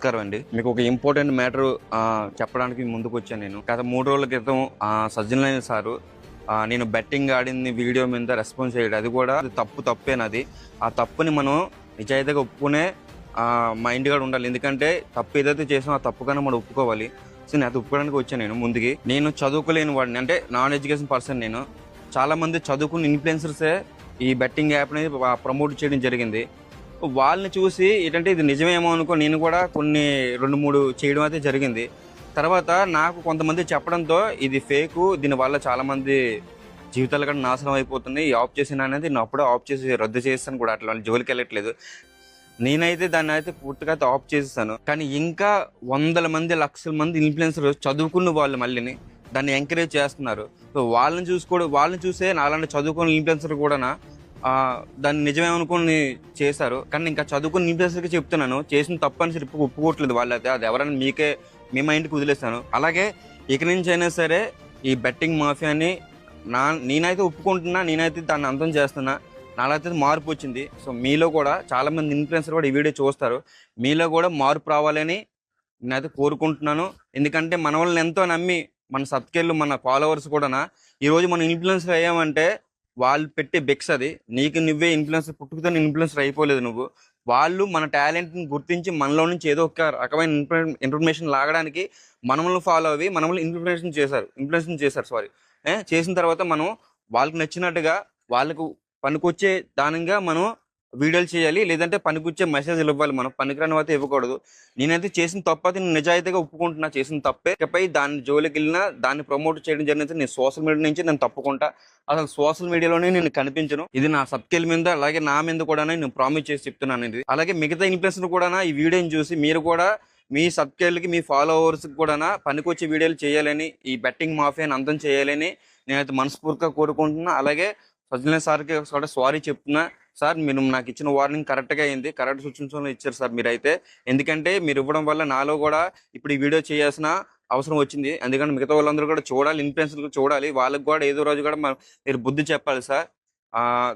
నమస్కారం అండి. మీకు ఒక ఇంపార్టెంట్ మ్యాటర్ చెప్పడానికి ముందుకు వచ్చాను నేను. గత 3 రోజుల క్రితం సజ్జనలైన సారు నేను బెట్టింగ్ ఆడింది వీడియో మీద రెస్పాన్స్ చేయడం, అది కూడా తప్పేనది. ఆ తప్పుని మనం నిజాయితీగా ఒప్పుకునే మైండ్ కూడా ఉండాలి. ఎందుకంటే తప్పు ఏదైతే చేసామో ఆ తప్పు కన్నా మనం ఒప్పుకోవాలి. సో నేను అది ఒప్పుకోవడానికి వచ్చాను. నేను చదువుకోలేని వాడిని, అంటే నాన్ ఎడ్యుకేషన్ పర్సన్. నేను చాలా మంది చదువుకున్న ఇన్ఫ్లుయెన్సర్సే ఈ బెట్టింగ్ యాప్ అనేది ప్రమోట్ చేయడం జరిగింది. వాళ్ళని చూసి ఏంటంటే ఇది నిజమేమో అనుకో నేను కూడా కొన్ని 2-3 చేయడం అయితే జరిగింది. తర్వాత నాకు కొంతమంది చెప్పడంతో ఇది ఫేకు, దీనివల్ల చాలామంది జీవితాలు కూడా నాశనం అయిపోతుంది, ఆఫ్ చేసిన అనేది నేను అప్పుడే ఆఫ్ చేసి రద్దు చేస్తాను కూడా, అట్లా జోలికి వెళ్ళట్లేదు. నేనైతే దాన్ని అయితే పూర్తిగా అయితే ఆఫ్ చేసేసాను. కానీ ఇంకా వందల మంది, లక్షల మంది ఇన్ఫ్లుయెన్సర్ చదువుకున్న వాళ్ళు మళ్ళీని దాన్ని ఎంకరేజ్ చేస్తున్నారు. సో వాళ్ళని చూసే నాలాంటి చదువుకున్న ఇన్ఫ్లుయెన్సర్ కూడా దాన్ని నిజమేమనుకుని చేశారు. కానీ ఇంకా చదువుకుని ఇన్ఫ్లుయెన్సర్కి చెప్తున్నాను, చేసిన తప్పని సరి ఒప్పుకోవట్లేదు వాళ్ళైతే. అది ఎవరైనా మీ మైండ్కి వదిలేస్తాను. అలాగే ఇక నుంచి అయినా సరే ఈ బెట్టింగ్ మాఫియాని నేనైతే ఒప్పుకుంటున్నా, నేనైతే దాన్ని అంతం చేస్తున్నా. నాలో అయితే మార్పు వచ్చింది. సో మీలో కూడా చాలామంది ఇన్ఫ్లుయెన్సర్ కూడా ఈ వీడియో చూస్తారు, మీలో కూడా మార్పు రావాలని నేనైతే కోరుకుంటున్నాను. ఎందుకంటే మన వాళ్ళని ఎంతో నమ్మి మన సబ్స్క్రైబర్లు, మన ఫాలోవర్స్ కూడా ఈరోజు మనం ఇన్ఫ్లుయెన్సర్ అయ్యామంటే వాళ్ళు పెట్టే బెక్స్ అది. నీకు నువ్వే ఇన్ఫ్లుయెన్సర్, పుట్టుకతో ఇన్ఫ్లుయెన్సర్ అయిపోలేదు నువ్వు. వాళ్ళు మన టాలెంట్ని గుర్తించి మనలో నుంచి ఏదో ఒక రకమైన ఇన్ఫర్మేషన్ లాగడానికి మనల్ని ఫాలో అవి మనల్ని ఇన్ఫ్లుయెన్స్ చేశారు. చేసిన తర్వాత మనం వాళ్ళకి నచ్చినట్టుగా, వాళ్ళకు పనికొచ్చే దానిగా మనం వీడియోలు చేయాలి, లేదంటే పనికొచ్చే మెసేజ్లు ఇవ్వాలి. మనం పనికిరాని అయితే ఇవ్వకూడదు. నేనైతే చేసిన తప్పు అయితే నేను నిజాయితీగా ఒప్పుకుంటున్నా, చేసిన తప్పే. ఇకపై దాని జోలికి వెళ్ళినా, దాన్ని ప్రమోట్ చేయడం జరిగితే నేను సోషల్ మీడియా నుంచి నేను తప్పుకుంటా. అసలు సోషల్ మీడియాలోనే నేను కనిపించను. ఇది నా సబ్స్క్రైబ్ మీద, అలాగే నా మీద కూడా నేను ప్రామిస్ చేసి చెప్తున్నాను. ఇది అలాగే మిగతా ఇన్ఫ్లుయెన్సర్ కూడా ఈ వీడియోని చూసి మీరు కూడా మీ సబ్స్క్రైబర్లకి, మీ ఫాలోవర్స్కి కూడా పనికొచ్చే వీడియోలు చేయాలని, ఈ బెట్టింగ్ మాఫియాని అంతం చేయాలని నేనైతే మనస్ఫూర్తిగా కోరుకుంటున్నా. అలాగే సజ్జనల్ సార్కి కూడా సారీ చెప్తున్నా. సార్, మీరు నాకు ఇచ్చిన వార్నింగ్ కరెక్ట్గా అయింది, కరెక్ట్ సూచనలు ఇచ్చారు సార్ మీరైతే. ఎందుకంటే మీరు ఇవ్వడం వల్ల నాలో కూడా ఇప్పుడు ఈ వీడియో చేయాల్సిన అవసరం వచ్చింది. ఎందుకంటే మిగతా వాళ్ళందరూ కూడా చూడాలి, ఇన్ఫ్లుయెన్సర్లు చూడాలి, వాళ్ళకి కూడా ఏదో రోజు కూడా మీరు బుద్ధి చెప్పాలి sir.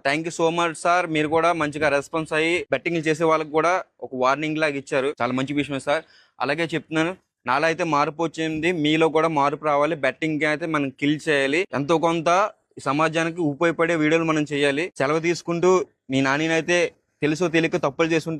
Thank you so much sir. మీరు కూడా మంచిగా రెస్పాన్స్ అయ్యి బెట్టింగ్లు చేసే వాళ్ళకి కూడా ఒక వార్నింగ్ లాగా ఇచ్చారు. చాలా మంచి విషయం సార్. అలాగే చెప్తున్నాను, నాలో అయితే మార్పు వచ్చింది, మీలో కూడా మార్పు రావాలి. బెట్టింగ్ అయితే మనం కిల్ చేయాలి. ఎంతో కొంత సమాజానికి ఉపయోగపడే వీడియోలు మనం చేయాలి. సెలవు తీసుకుంటూ, మీ నాన్నైతే తెలుసో తెలియక తప్పులు చేస్తుంటే